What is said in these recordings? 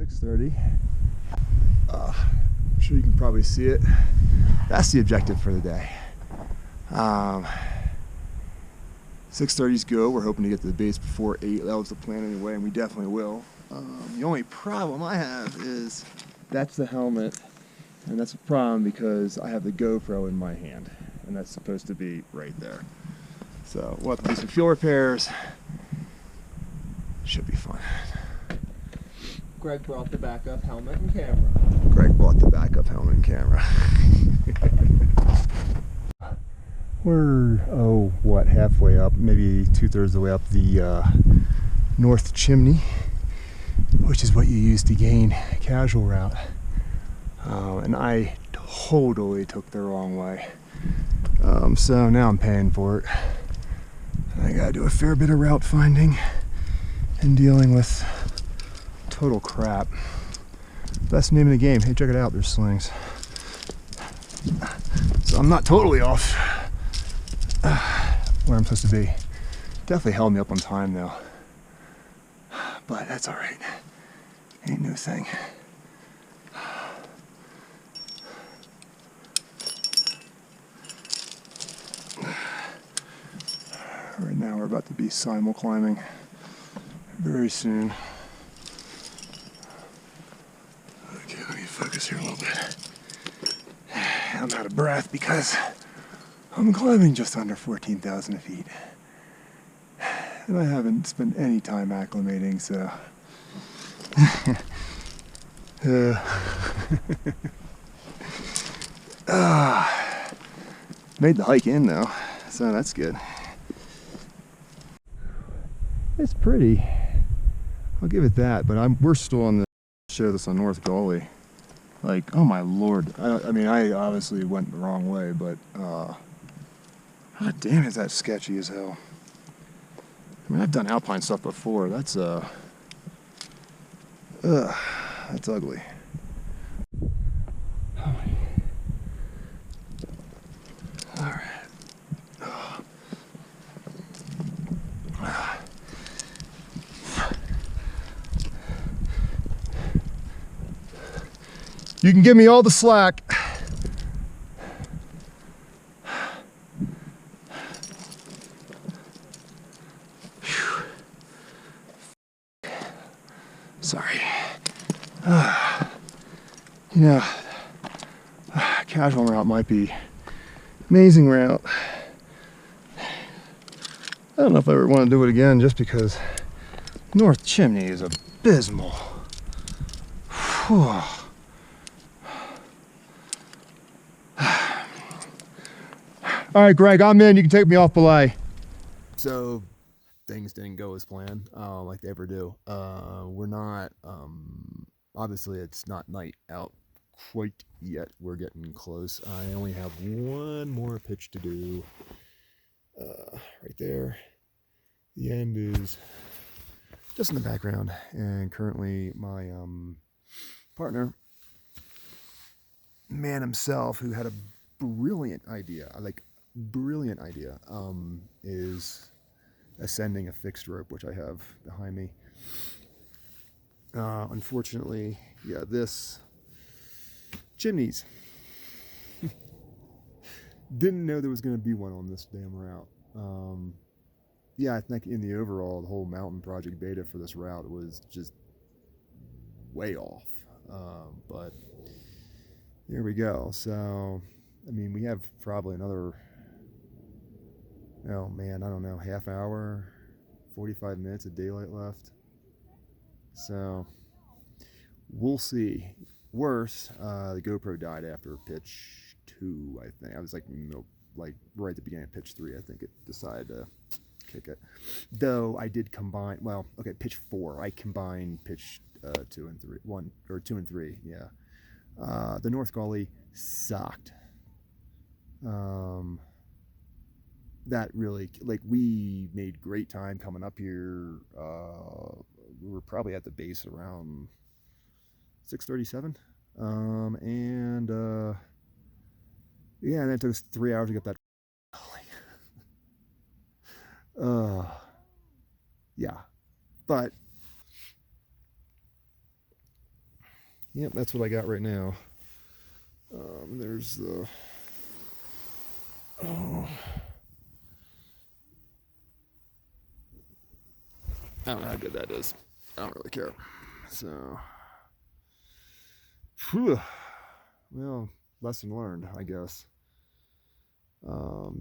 6:30. I'm sure you can probably see it. That's the objective for the day. 6:30 is go. We're hoping to get to the base before 8. That was the plan anyway, and we definitely will. The only problem I have is that's the helmet, and that's a problem because I have the GoPro in my hand, and that's supposed to be right there. So we'll have to do some fuel repairs. Should be fun. Greg brought the backup helmet and camera. Greg brought the backup helmet and camera. We're, halfway up, maybe 2/3 of the way up the North Chimney, which is what you use to gain casual route. And I totally took the wrong way. So now I'm paying for it. I gotta do a fair bit of route finding and dealing with total crap. That's the name of the game. Hey, check it out, there's slings. So I'm not totally off where I'm supposed to be. Definitely held me up on time though. But that's alright. Ain't no thing. Right now we're about to be simul climbing very soon. Okay, let me focus here a little bit. I'm out of breath because I'm climbing just under 14,000 feet. And I haven't spent any time acclimating, so. Made the hike in though, so that's good. It's pretty. I'll give it that, but we're still on the show this on North Gully. Like, oh my lord. I mean, I obviously went the wrong way, but god damn, is that sketchy as hell. I mean, I've done alpine stuff before. That's ugly. All right. You can give me all the slack. Sorry. You know, casual route might be amazing route. I don't know if I ever want to do it again just because North Chimney is abysmal. Whew. All right, Greg, I'm in. You can take me off belay. So things didn't go as planned, like they ever do. We're not, obviously it's not night out quite yet. We're getting close. I only have one more pitch to do. Right there. The end is just in the background. And currently my partner, man himself, who had a brilliant idea, is ascending a fixed rope, which I have behind me. Unfortunately, yeah, this chimneys. Didn't know there was going to be one on this damn route. Yeah, I think in the overall, the whole mountain project beta for this route was just way off. But here we go. So, I mean, we have probably another, oh man, I don't know, half hour, 45 minutes of daylight left. So we'll see. Worse, the GoPro died after pitch 2, I think. I was like, right at the beginning of pitch 3, I think it decided to kick it. Though I did combine, pitch 4, I combined pitch 2 and 3, yeah. The North Gully sucked. That really, we made great time coming up here. We were probably at the base around 6:37. And then it took us 3 hours to get that. Yeah, but Yep, that's what I got right now. There's the... Oh. I don't know how good that is. I don't really care. So, whew. Well, lesson learned, I guess.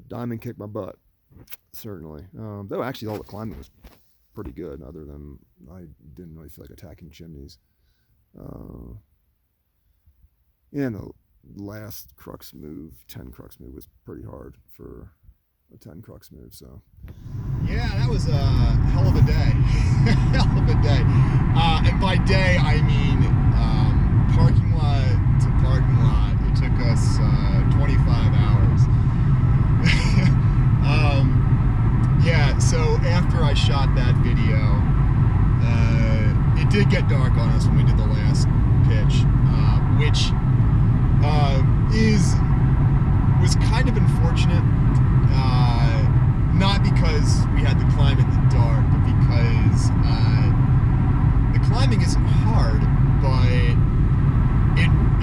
Diamond kicked my butt, certainly. Though actually all the climbing was pretty good, other than I didn't really feel like attacking chimneys. And the last crux move, 10 crux move, was pretty hard for a 10 crux move. So yeah, that was a hell of a day. Hell of a day. And by day I mean parking lot to parking lot. It took us 25 hours. Yeah, so after I shot that video, it did get dark on us when we did the last pitch, which was kind of unfortunate, not because we had to climb in the dark, but because the climbing isn't hard, but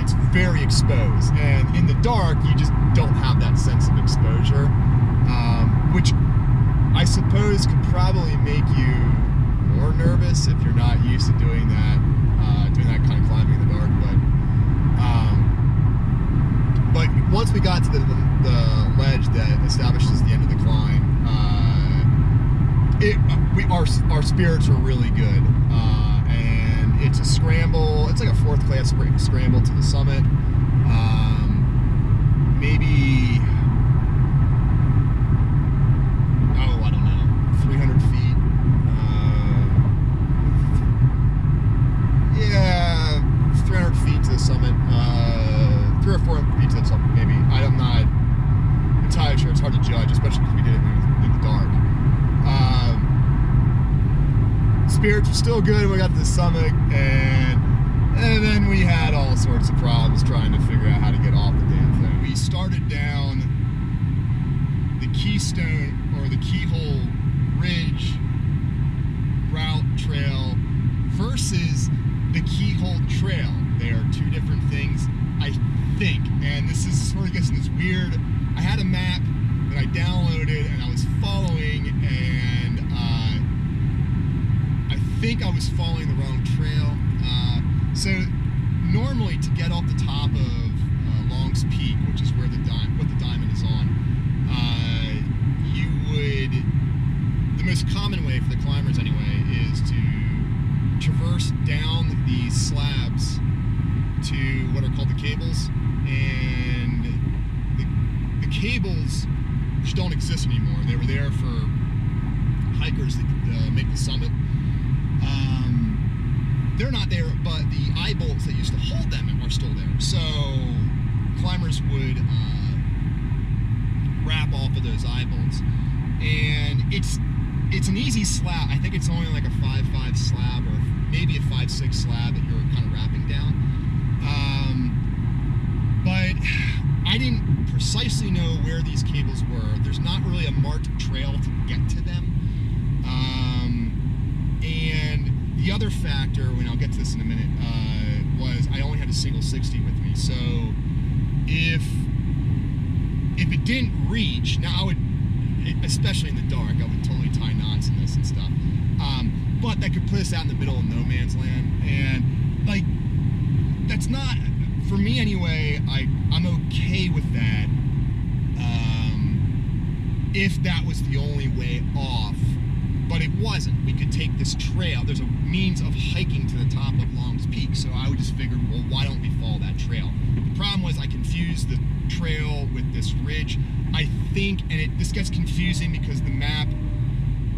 it's very exposed, and in the dark you just don't have that sense of exposure, which I suppose could probably make you more nervous if you're not used to doing that kind of climbing in the dark. But once we got to the ledge that establishes the end of the climb, our spirits were really good, and it's a scramble. It's like a fourth class scramble to the summit. Maybe, I don't know, 300 feet. Yeah, 300 feet to the summit. 300 or 400 feet to the summit, maybe. I'm not entirely sure. It's hard to judge, especially because we did it in the dark. Spirits were still good when we got to the summit, and then we had all sorts of problems trying to figure out how to get off the damn thing. We started down the Keystone, or the Keyhole Ridge route trail versus the Keyhole Trail. They are two different things, I think, and this is sort of gets in this weird. I had a map that I downloaded and I was following, and I think I was following the wrong trail. So normally, to get off the top of Long's Peak, which is where the diamond is on, you would, the most common way for the climbers anyway, is to traverse down these slabs to what are called the cables, and the cables, which don't exist anymore, they were there for hikers that make the summit. They're not there, but the eye bolts that used to hold them are still there. So climbers would wrap off of those eye bolts, and it's an easy slab. I think it's only like a 5.5 slab, or maybe a 5.6 slab that you're kind of wrapping down. But I didn't precisely know where these cables were. There's not really a marked trail to get to them. And the other factor, and I'll get to this in a minute, was I only had a single 60 with me. So if it didn't reach, now I would, especially in the dark, I would totally tie knots in this and stuff. But that could put us out in the middle of no man's land, and like, that's not, for me anyway, I'm okay with that, if that was the only way off. But it wasn't. We could take this trail. There's a means of hiking to the top of Long's Peak, so I would just figure, well, why don't we follow that trail? The problem was I confused the trail with this ridge, I think, and this gets confusing because the map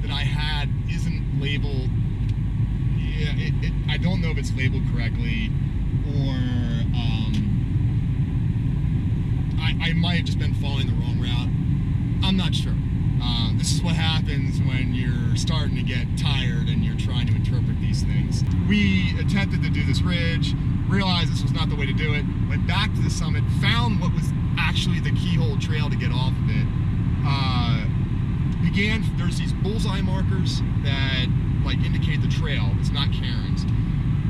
that I had isn't labeled. Yeah, I don't know if it's labeled correctly, or I might have just been following the wrong route. I'm not sure. This is what happens when you're starting to get tired and you're trying to interpret these things. We attempted to do this ridge, realized this was not the way to do it, went back to the summit, found what was actually the Keyhole Trail to get off of it. There's these bullseye markers that like indicate the trail. It's not cairns.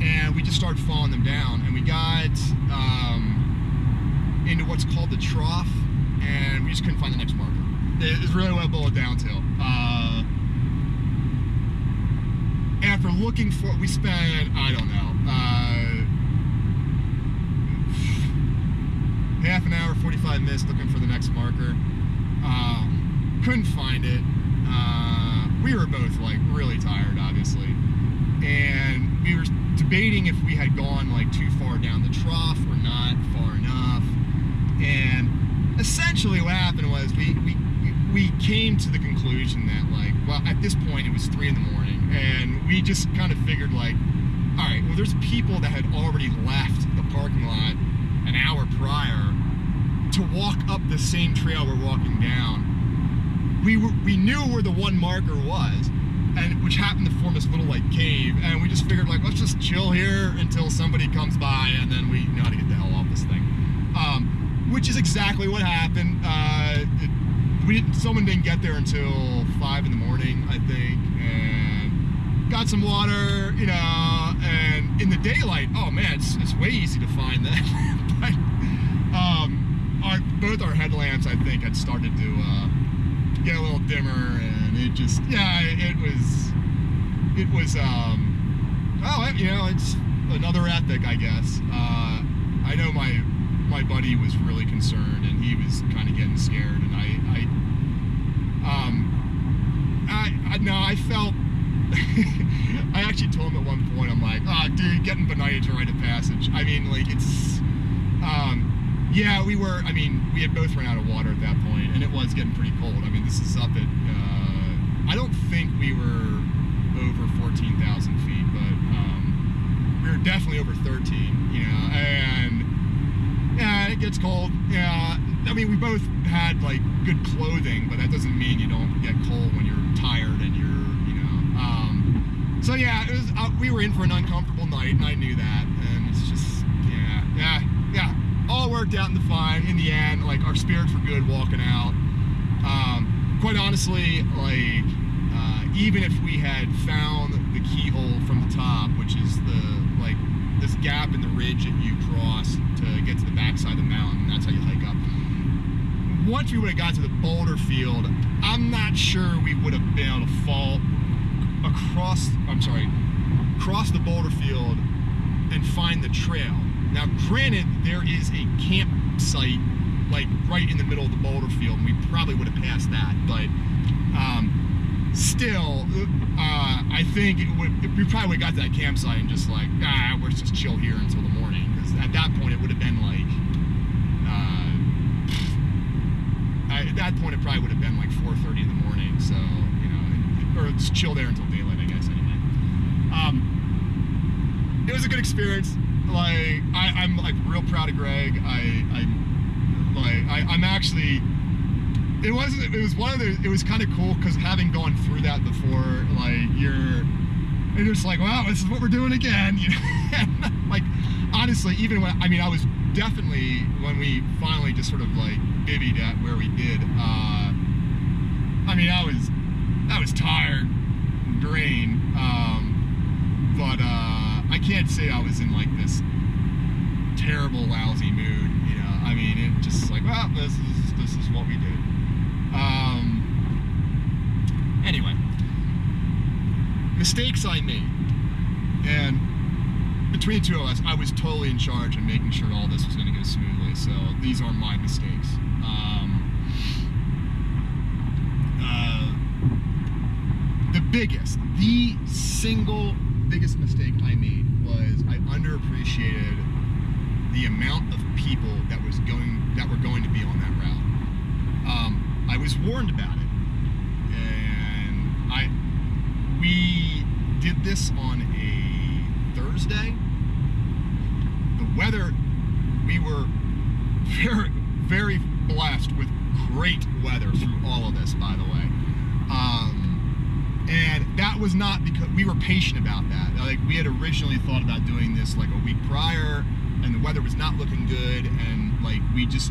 and we just started following them down, and we got into what's called the trough, and we just couldn't find the next marker. It's really what it boiled down to. After looking for, we spent, I don't know, half an hour, 45 minutes looking for the next marker. Couldn't find it. We were both like really tired, obviously, and we were debating if we had gone like too far down the trough or not far enough. And essentially what happened was we came to the conclusion that, like, well, at this point it was 3 in the morning, and we just kind of figured, like, all right, well, there's people that had already left the parking lot an hour prior to walk up the same trail we're walking down. We knew where the one marker was, and which happened to form this little like cave, and we just figured, like, let's just chill here until somebody comes by, and then we know how to get the hell off this thing. Which is exactly what happened. Someone didn't get there until 5 in the morning, I think, and got some water, you know, and in the daylight, oh man, it's way easy to find that. But both our headlamps, I think, had started to get a little dimmer, and it just, yeah, it was well, you know, it's another epic, I guess. I know my buddy was really concerned, and he was kind of getting scared, and I felt I actually told him at one point, I'm like, oh dude, getting benighted to rite of passage. I mean, like, it's yeah, we had both run out of water at that point, and it was getting pretty cold. I mean, this is up at I don't think we were over 14,000 feet, but we were definitely over 13, you know, and yeah, it gets cold. Yeah, I mean, we both had like good clothing, but that doesn't mean you don't get cold when you're tired and you're, you know. So yeah, it was. We were in for an uncomfortable night, and I knew that. And it's just, yeah. All worked out in the end. Like, our spirits were good walking out. Quite honestly, like, even if we had found the keyhole from the top, which is this gap in the ridge that you cross to get to the backside of the mountain, that's how you hike up. Once we would have got to the boulder field, I'm not sure we would have been able to fall cross the boulder field and find the trail. Now, granted, there is a campsite like right in the middle of the boulder field, and we probably would have passed that, but still, I think we probably would have got to that campsite and just like, let's just chill here until the morning, because at that point it would have been like, at that point it probably would have been like 4:30 in the morning, so, you know, or just chill there until daylight, I guess, anyway. It was a good experience. Like, I'm like real proud of Greg. I'm actually, it was kind of cool, because having gone through that before, like, you're just like, wow, this is what we're doing again, you know? Like, honestly, even when, I mean, I was definitely, when we finally just sort of like bivvied at where we did, I mean, I was tired and drained, but I can't say I was in like this terrible, lousy mood, you know. I mean, it just like, well, this is what we did. Anyway, mistakes I made, and between the two of us, I was totally in charge of making sure all this was going to go smoothly. So these are my mistakes. The single biggest mistake I made was I underappreciated the amount of people that were going to be on that route. I was warned about it, and we did this on a Thursday. The weather, we were very, very blessed with great weather through all of this, by the way. And that was not because we were patient about that. Like, we had originally thought about doing this like a week prior, and the weather was not looking good, and like we just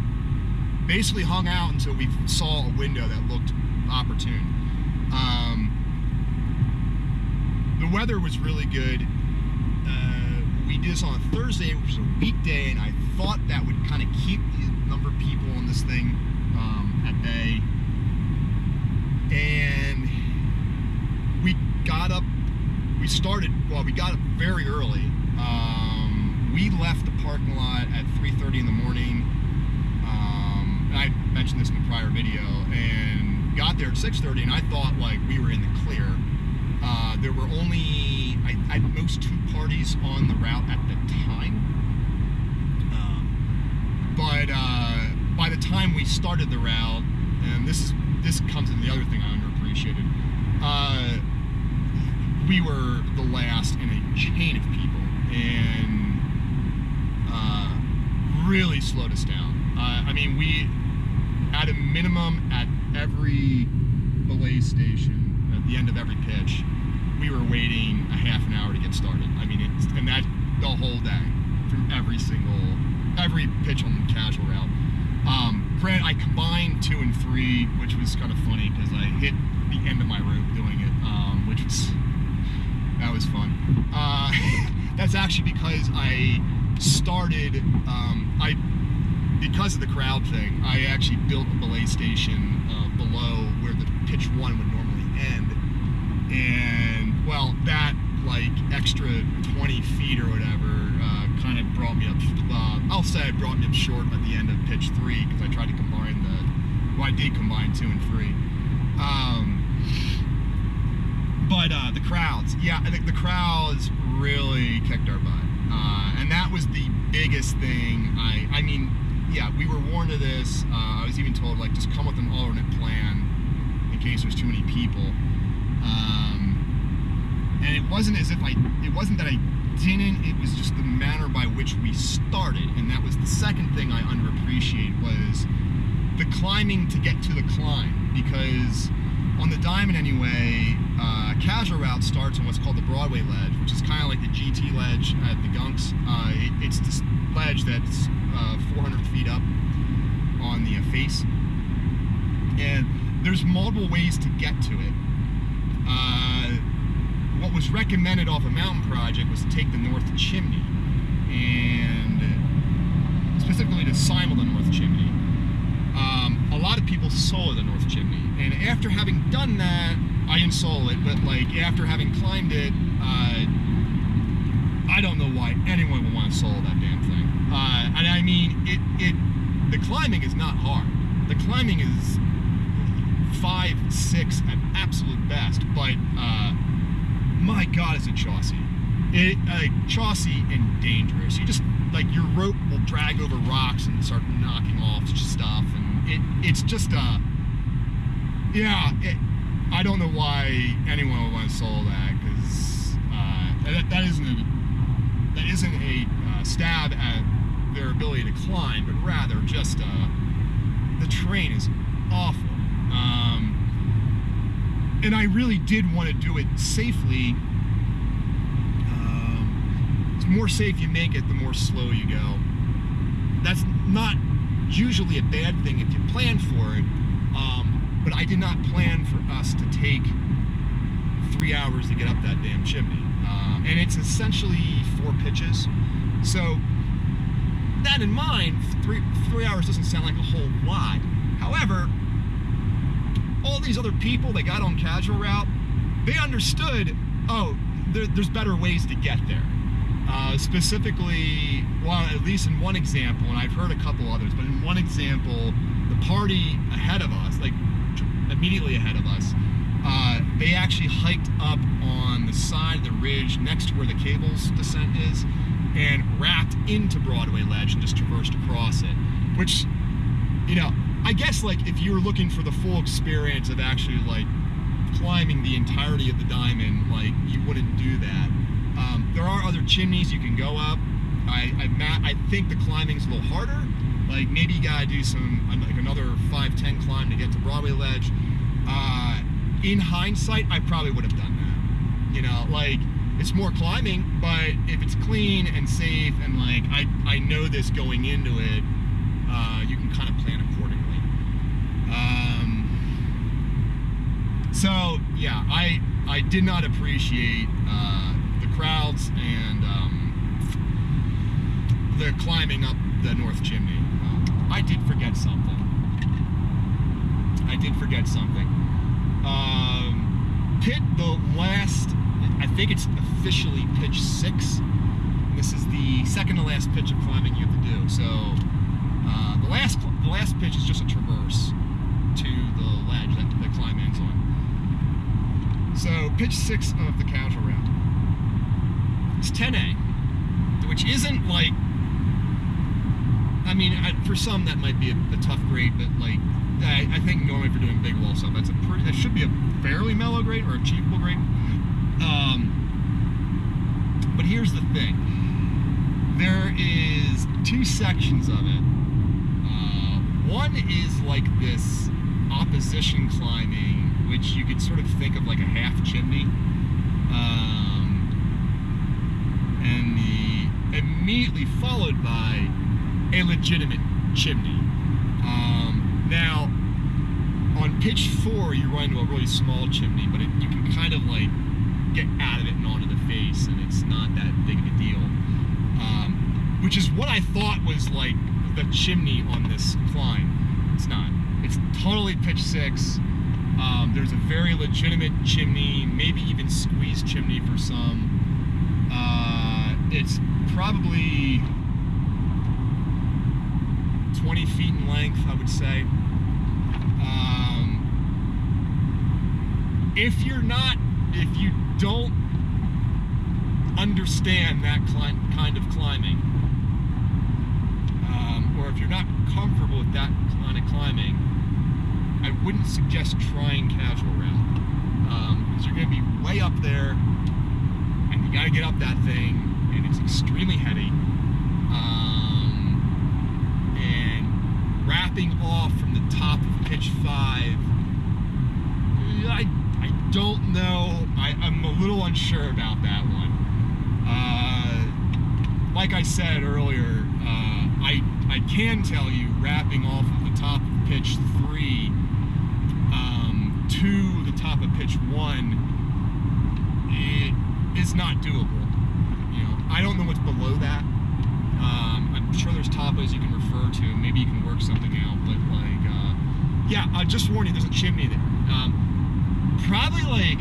basically hung out until we saw a window that looked opportune. The weather was really good. we did this on a Thursday, which was a weekday, and I thought that would kind of keep the number of people on this thing at bay. And we got up very early. We left the parking lot at 3:30 in the morning. And I mentioned this in the prior video, and got there at 6:30, and I thought like we were in the clear. There were only, at most 2 parties on the route at the time. But by the time we started the route, and this comes in the other thing I underappreciated, we were the last in a chain of people, and really slowed us down. I mean, we, at a minimum, at every belay station, at the end of every pitch, we were waiting a half an hour to get started. I mean, and that the whole day, through every pitch on the casual route. Granted, I combined 2 and 3, which was kind of funny because I hit the end of my rope doing it, that was fun. That's actually because I started, because of the crowd thing, I actually built a belay station below where the pitch 1 would normally end. And, well, that, like, extra 20 feet or whatever kind of brought me up, I'll say it brought me up short at the end of pitch 3, because I tried to combine I did combine 2 and 3. But the crowds, yeah, I think the crowds really kicked our butt. And that was the biggest thing. I mean, yeah, we were warned of this. I was even told, like, just come with an alternate plan in case there's too many people. And it wasn't that I didn't, it was just the manner by which we started. And that was the second thing I underappreciate, was the climbing to get to the climb. Because on the Diamond anyway, casual route starts on what's called the Broadway Ledge, which is kind of like the GT ledge at the Gunks. It's this ledge that's 400 feet up on the face. And there's multiple ways to get to it. What was recommended off a mountain project was to take the North Chimney, and specifically to simul the North Chimney. A lot of people solo the North Chimney, and after having done that, I didn't solo it, but like after having climbed it, I don't know why anyone would want to solo that damn thing. And I mean, the climbing is not hard. The climbing is 5, 6 at absolute best, but my God, is it chossy. Chossy and dangerous. You just, like, your rope will drag over rocks and start knocking off stuff, and it's just, I don't know why anyone would want to solo that, because that isn't a stab at their ability to climb, but rather just, the terrain is awful. And I really did want to do it safely. The more safe you make it, the more slow you go. That's not usually a bad thing if you plan for it, but I did not plan for us to take 3 hours to get up that damn chimney. And it's essentially 4 pitches. So, that in mind, 3 hours doesn't sound like a whole lot. However, all these other people that got on casual route, they understood, oh, there's better ways to get there. Specifically, well, at least in one example, and I've heard a couple others, but in one example, the party ahead of us, like immediately ahead of us, they actually hiked up on the side of the ridge next to where the cables descent is, and wrapped into Broadway Ledge and just traversed across it, which, you know, I guess, like, if you're looking for the full experience of actually, like, climbing the entirety of the Diamond, like, you wouldn't do that. There are other chimneys you can go up. I think the climbing's a little harder. Like, maybe you gotta do like another 5-10 climb to get to Broadway Ledge. In hindsight, I probably would have done that. You know, like, it's more climbing, but if it's clean and safe, and like, I know this going into it, you can kind of plan accordingly. So yeah, I did not appreciate the crowds, and the climbing up the North Chimney. I did forget something. I think it's officially pitch 6. This is the second to last pitch of climbing you have to do. So the last pitch is just a traverse to the ledge that the climb ends on. So pitch 6 of the casual route. It's 10A, which isn't like, I mean, for some that might be a tough grade, but like I think normally for doing big wall stuff, that should be a fairly mellow grade or achievable grade. But here's the thing. There is 2 sections of it. One is like this opposition climbing, which you could sort of think of like a half chimney. And immediately followed by a legitimate chimney. Now, on pitch 4, you run into a really small chimney, but you can kind of like get out of it and onto the face, and it's not that big of a deal. Which is what I thought was like the chimney on this climb. It's not. It's totally pitch 6. There's a very legitimate chimney, maybe even squeeze chimney for some. It's probably 20 feet in length, I would say. If you don't understand that kind of climbing, or if you're not comfortable with that kind of climbing, I wouldn't suggest trying casual route, because you're going to be way up there, and you got to get up that thing, and it's extremely heady. And wrapping off from the top of pitch 5, I don't know. I'm a little unsure about that one. Like I said earlier, I can tell you wrapping off of the top of pitch 3 to the top of pitch 1, it is not doable. You know, I don't know what's below that. I'm sure there's topos you can refer to. Maybe you can work something out. But like, yeah, I'll just warn you, there's a chimney there. Probably like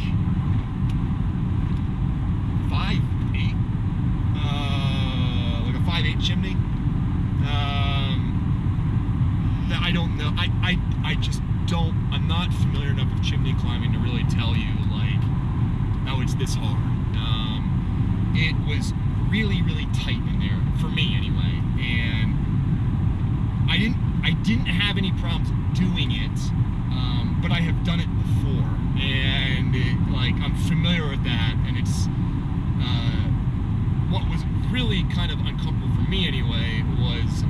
5'8", like a 5'8" chimney. I don't know. I just don't. I'm not familiar enough with chimney climbing to really tell you like, oh, it's this hard. It was really, really tight in there for me anyway, and I didn't have any problems doing it, but I have done it before, and I'm familiar with that, and it's what was really kind of uncomfortable for me anyway was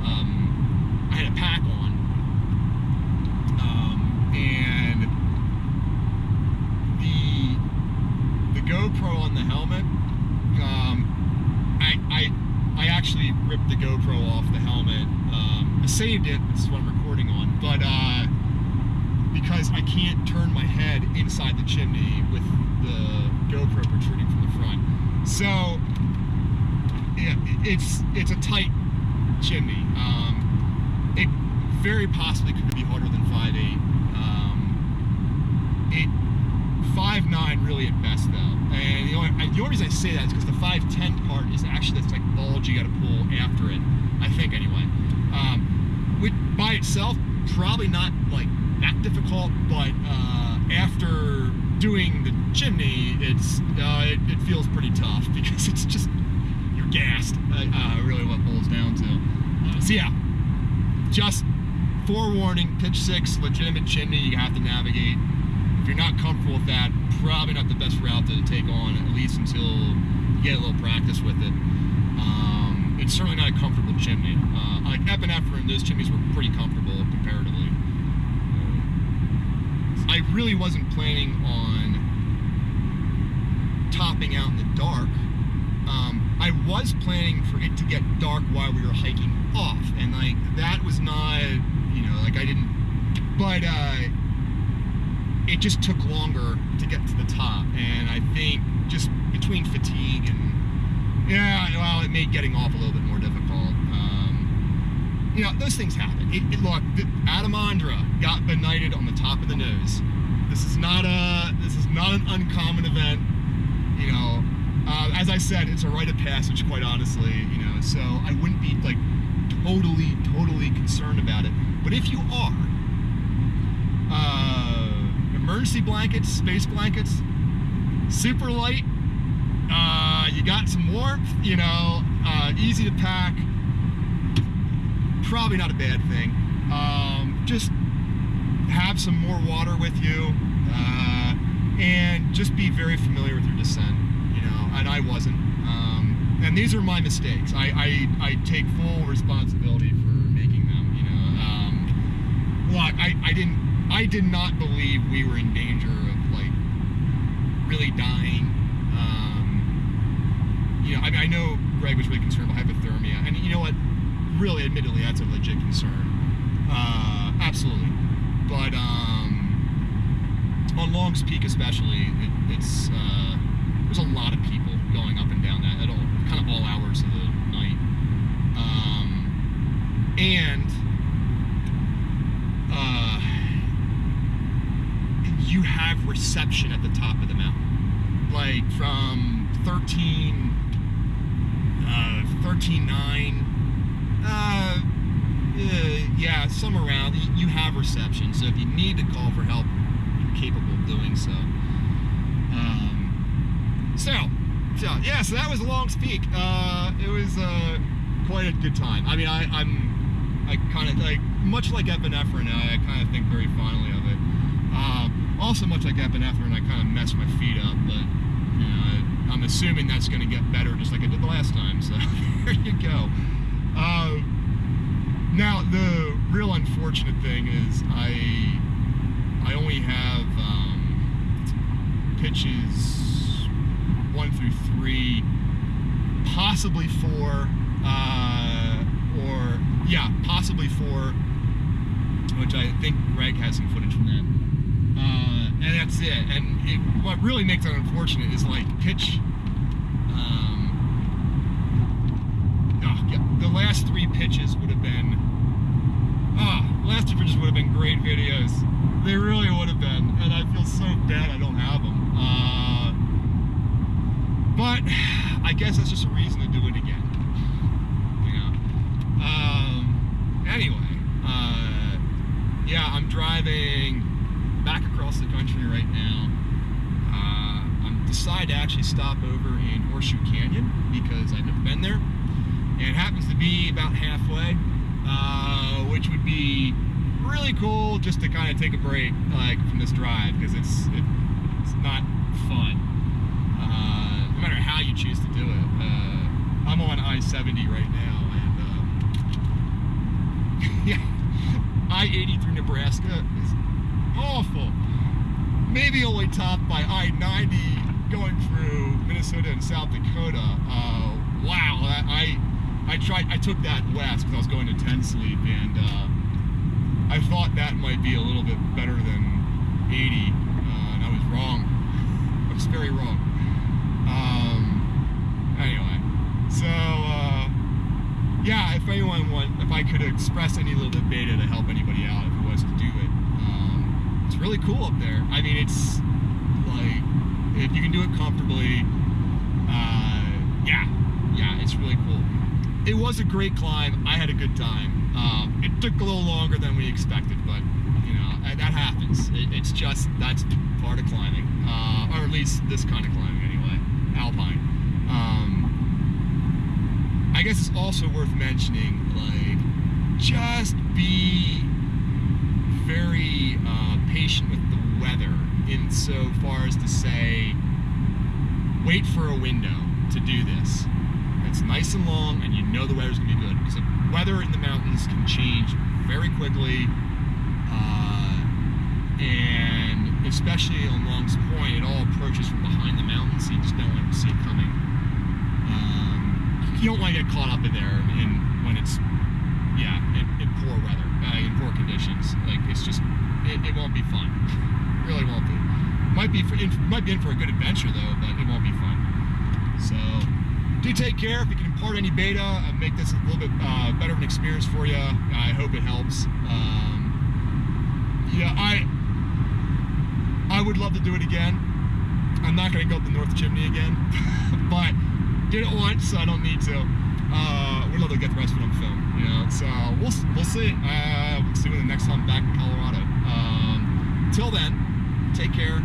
I had a pack on, and the GoPro on the helmet. I actually ripped the GoPro off the helmet. I saved it, this is what I'm recording on, but because I can't turn my head inside the chimney with the GoPro protruding from the front. So, yeah, it's a tight chimney. It very possibly could be harder than 5'8". 5'9" really at best though. And the only reason I say that is because the 5'10" part is actually this like bulge you got to pull after it. I think anyway. Which by itself probably not like that difficult, but after doing the chimney, it feels pretty tough because it's just you're gassed. Really, what it boils down to. So yeah, just forewarning: pitch 6, legitimate chimney you have to navigate. If you're not comfortable with that, probably not the best route to take on, at least until you get a little practice with it. It's certainly not a comfortable chimney. Like epinephrine, those chimneys were pretty comfortable comparatively. I really wasn't planning on topping out in the dark. I was planning for it to get dark while we were hiking off, and like that was not, like I didn't, but it just took longer to get to the top, and I think just between fatigue and, yeah, well, it made getting off a little bit more difficult. you know, those things happen. Look, Adamandra got benighted on the top of the nose. This is not an uncommon event. You know, as I said, it's a rite of passage, quite honestly. You know, so I wouldn't be like totally concerned about it. But if you are, emergency blankets, space blankets, super light. You got some warmth. You know, easy to pack. Probably not a bad thing. Just have some more water with you, and just be very familiar with your descent, you know, and I wasn't. And these are my mistakes. I take full responsibility for making them, you know. Look, I did not believe we were in danger of, like, really dying. You know, I mean, I know Greg was really concerned about hypothermia, and you know what? Really, admittedly, that's a legit concern. Absolutely. But on Long's Peak especially, there's a lot of people going up and down that at all, kind of all hours of the night. And you have reception at the top of the mountain. Like from 13.9, yeah, somewhere around, you have reception. So if you need to call for help, you're capable of doing so. So that was Long's Peak. It was quite a good time. I mean, I kind of, like, much like epinephrine, I kind of think very fondly of it. Also, much like epinephrine, I kind of messed my feet up, but you know, I'm assuming that's going to get better just like I did the last time. So there you go. Now, the real unfortunate thing is I only have pitches 1 through 3, possibly 4, possibly 4, which I think Greg has some footage from that. And that's it. And what really makes it unfortunate is, like, pitch. The last 3 pitches would have been. Last 2 pitches would have been great videos. They really would have been, and I feel so bad I don't have them. But I guess that's just a reason to do it again. You know. Anyway, yeah, I'm driving back across the country right now. I'm decided to actually stop over in Horseshoe Canyon because I've never been there, and it happens to be about halfway, which would be really cool just to kind of take a break, like, from this drive, because it's not fun. No matter how you choose to do it. I'm on I-70 right now, and yeah, I-80 through Nebraska is awful. Maybe only topped by I-90 going through Minnesota and South Dakota. Wow, I took that west because I was going to 10 sleep, and I thought that might be a little bit better than 80, and I was wrong. I was very wrong. Anyway, so yeah, if I could express any little bit beta to help anybody out if it was to do it, it's really cool up there. I mean, it's like, if you can do it comfortably, yeah, it's really cool. It was a great climb. I had a good time. It took a little longer than we expected, but you know, that happens. It's just, that's part of climbing, or at least this kind of climbing anyway, alpine. I guess it's also worth mentioning, like, just be very patient with the weather, in so far as to say, wait for a window to do this. It's nice and long, and you know the weather's gonna be good, because the weather in the mountains can change very quickly, and especially on Long's Point, it all approaches from behind the mountain, so you just don't want to see it coming. You don't want to get caught up in there when it's, yeah, in poor weather, in poor conditions. Like, it's just, it won't be fun. It really won't be. Might be in for a good adventure though, but it won't be fun. So, do take care. If you can impart any beta and make this a little bit better of an experience for you, I hope it helps. Yeah, I would love to do it again. I'm not going to go up the North Chimney again, but did it once, so I don't need to. We'd love to get the rest of it on film, you know. So we'll see. We'll see when the next time I'm back in Colorado. Till then, take care.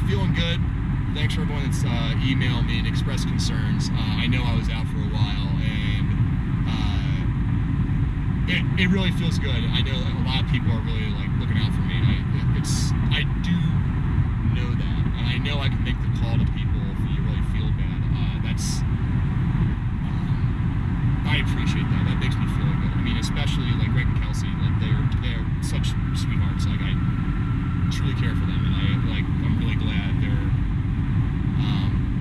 Feeling good. Thanks for everyone that's emailed me and expressed concerns. I know I was out for a while, and it really feels good. I know that a lot of people are really like looking out for me. I do know that, and I know I can make the call to people if you really feel bad. I appreciate that. That makes me feel good. I mean, especially like Greg and Kelsey, like they're such sweethearts. Like I truly care for them, and I'm really glad they're.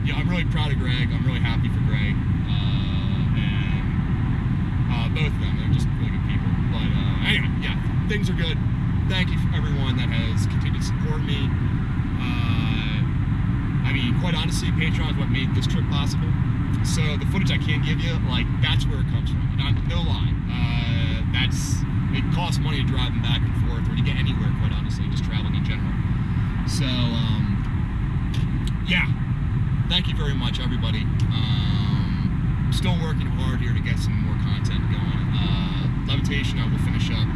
Yeah, I'm really proud of Greg. I'm really happy for Greg, and both of them. They're just really good people. But anyway, yeah, things are good. Thank you for everyone that has continued to support me. I mean, quite honestly, Patreon is what made this trip possible. So the footage I can give you, like, that's where it comes from. And no lie, it costs money to drive them back and forth, or to get anywhere, quite honestly, just traveling in general. So, yeah, thank you very much, everybody. Still working hard here to get some more content going. Levitation, I will finish up